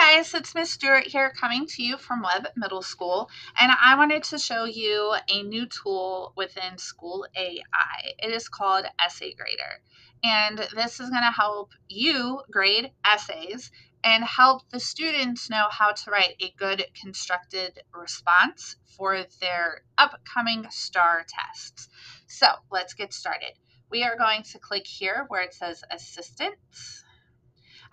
Hi guys, it's Miss Stewart here coming to you from Webb Middle School, and I wanted to show you a new tool within SchoolAI. It is called Essay Grader, and this is going to help you grade essays and help the students know how to write a good constructed response for their upcoming STAR tests. So let's get started. We are going to click here where it says Assistance.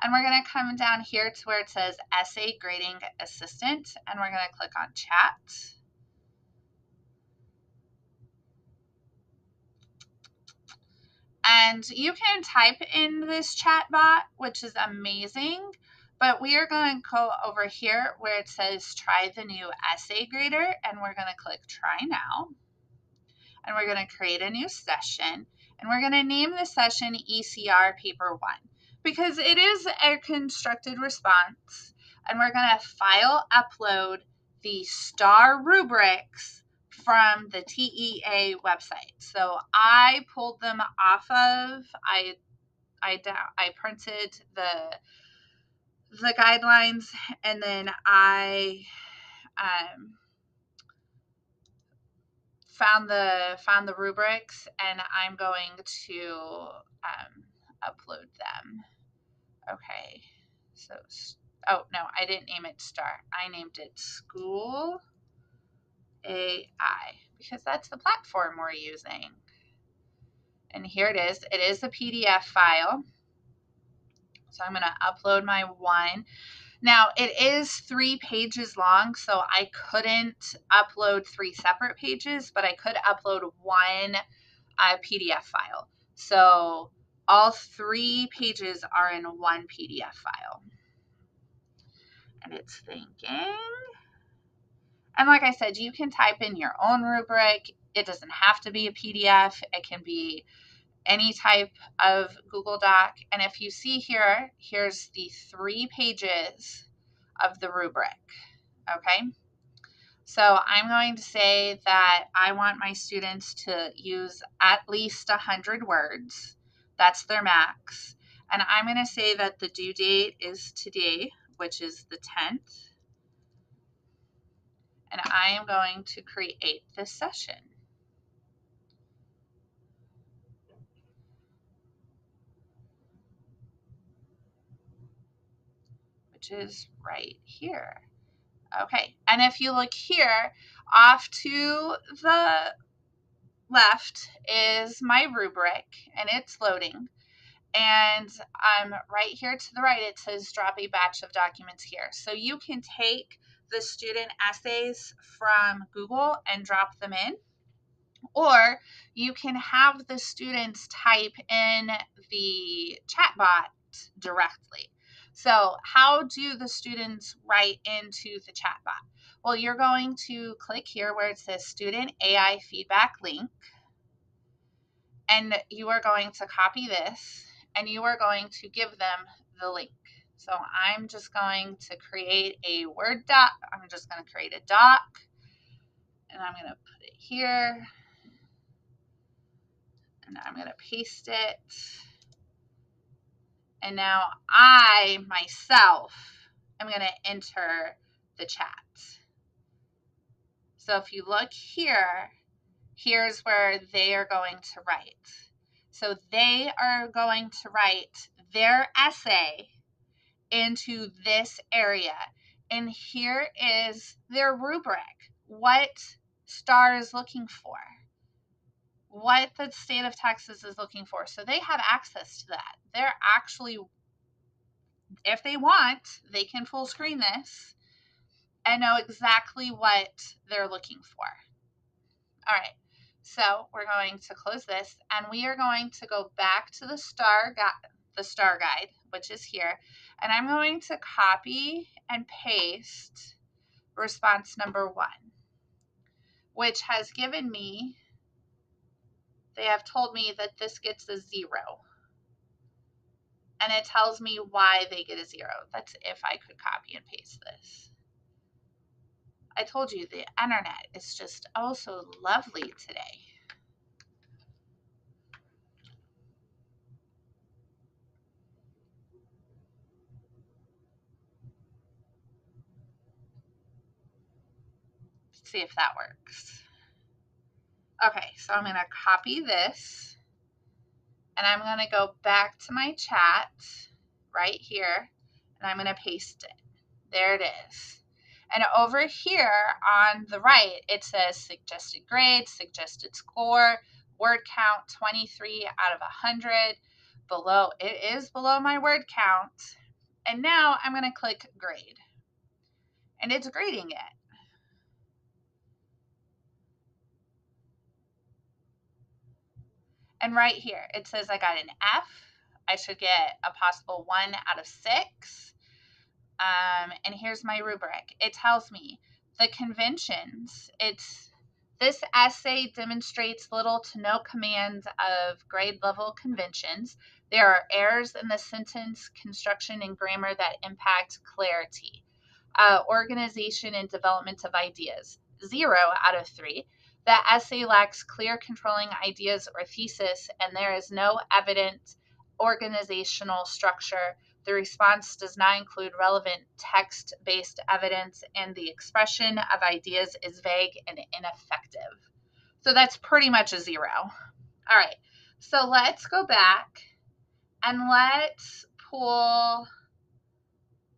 And we're going to come down here to where it says Essay Grading Assistant, and we're going to click on Chat. And you can type in this chat bot, which is amazing, but we are going to go over here where it says Try the new Essay Grader, and we're going to click Try Now. And we're going to create a new session, and we're going to name the session ECR Paper 1. Because it is a constructed response, and we're going to file upload the STAR rubrics from the TEA website. So I pulled them off of, I printed the guidelines, and then I found the rubrics, and I'm going to upload them. Okay, so, oh no, I didn't name it STAR. I named it SchoolAI because that's the platform we're using. And here it is. It is a PDF file. So I'm going to upload my one. Now, it is 3 pages long, so I couldn't upload 3 separate pages, but I could upload one PDF file. So all 3 pages are in one PDF file. And it's thinking. And like I said, you can type in your own rubric. It doesn't have to be a PDF. It can be any type of Google Doc. And if you see here, here's the 3 pages of the rubric. Okay. So I'm going to say that I want my students to use at least 100 words. That's their max. And I'm going to say that the due date is today, which is the 10th. And I am going to create this session. Which is right here. Okay, and if you look here, off to the left is my rubric, and it's loading. And right here to the right, it says drop a batch of documents here. So you can take the student essays from Google and drop them in, or you can have the students type in the chatbot directly. So how do the students write into the chatbot? Well, you're going to click here where it says Student AI Feedback Link, and you are going to copy this, and you are going to give them the link. So I'm just going to create a Word doc. I'm just going to create a doc, and I'm going to put it here, and I'm going to paste it. And now I, myself, am going to enter the chat. So if you look here, here's where they are going to write. So they are going to write their essay into this area. And here is their rubric, what STAR is looking for, what the state of Texas is looking for. So they have access to that. They're actually, if they want, they can full screen this and know exactly what they're looking for. All right, so we're going to close this, and we are going to go back to the STAR guide, which is here, and I'm going to copy and paste response number 1, which has given me, they have told me that this gets a 0. And it tells me why they get a 0. That's if I could copy and paste this. I told you the internet is just oh so lovely today. See if that works. Okay, so I'm going to copy this, and I'm going to go back to my chat right here, and I'm going to paste it. There it is. And over here on the right, it says suggested grade, suggested score, word count 23 out of 100. Below, it is below my word count. And now I'm going to click grade. And it's grading it. And right here, it says I got an F. I should get a possible 1 out of 6. And here's my rubric. It tells me the conventions. This essay demonstrates little to no command of grade level conventions. There are errors in the sentence construction and grammar that impact clarity. Organization and development of ideas, 0 out of 3. The essay lacks clear controlling ideas or thesis, and there is no evident organizational structure. The response does not include relevant text-based evidence, and the expression of ideas is vague and ineffective. So that's pretty much a 0. All right, so let's go back and let's pull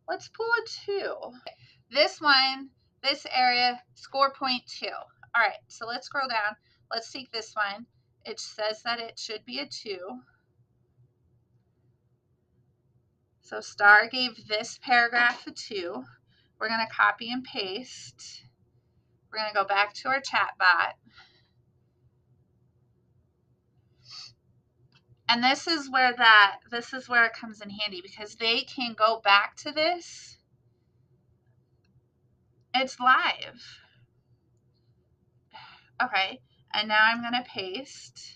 a 2. This one, this area, score point 2. All right, so let's scroll down. Let's take this one. It says that it should be a 2. So Star gave this paragraph a 2. We're going to copy and paste. We're going to go back to our chat bot. And this is where it comes in handy, because they can go back to this. It's live. Okay, and now I'm going to paste.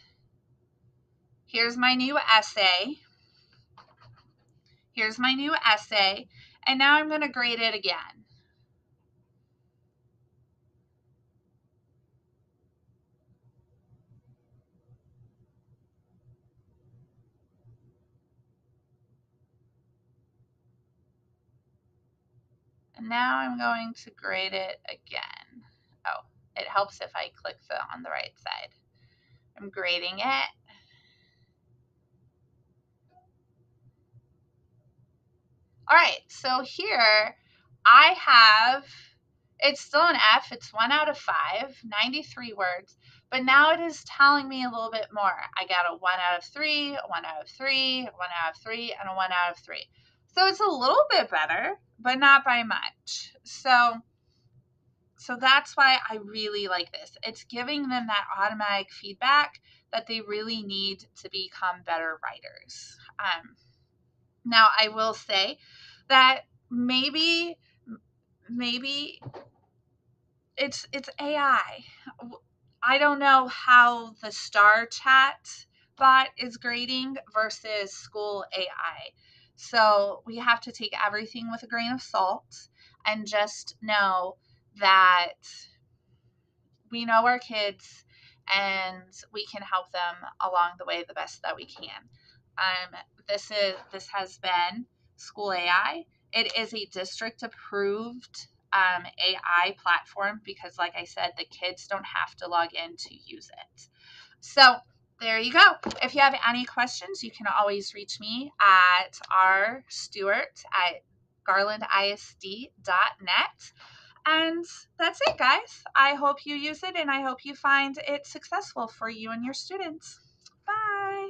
Here's my new essay. Here's my new essay. And now I'm going to grade it again. And now I'm going to grade it again. Oh, it helps if I click on the right side. I'm grading it. All right, so here I have, it's still an F. It's 1 out of 5, 93 words. But now it is telling me a little bit more. I got a 1 out of 3, a 1 out of 3, a 1 out of 3, and a 1 out of 3. So it's a little bit better, but not by much. So that's why I really like this. It's giving them that automatic feedback that they really need to become better writers. Now, I will say that maybe it's AI. I don't know how the Star Chat bot is grading versus SchoolAI. So we have to take everything with a grain of salt and just know that we know our kids and we can help them along the way the best that we can. This has been SchoolAI. It is a district approved AI platform because, like I said, the kids don't have to log in to use it. So there you go. If you have any questions, you can always reach me at Stewart at garlandisd.net. And that's it, guys. I hope you use it and I hope you find it successful for you and your students. Bye.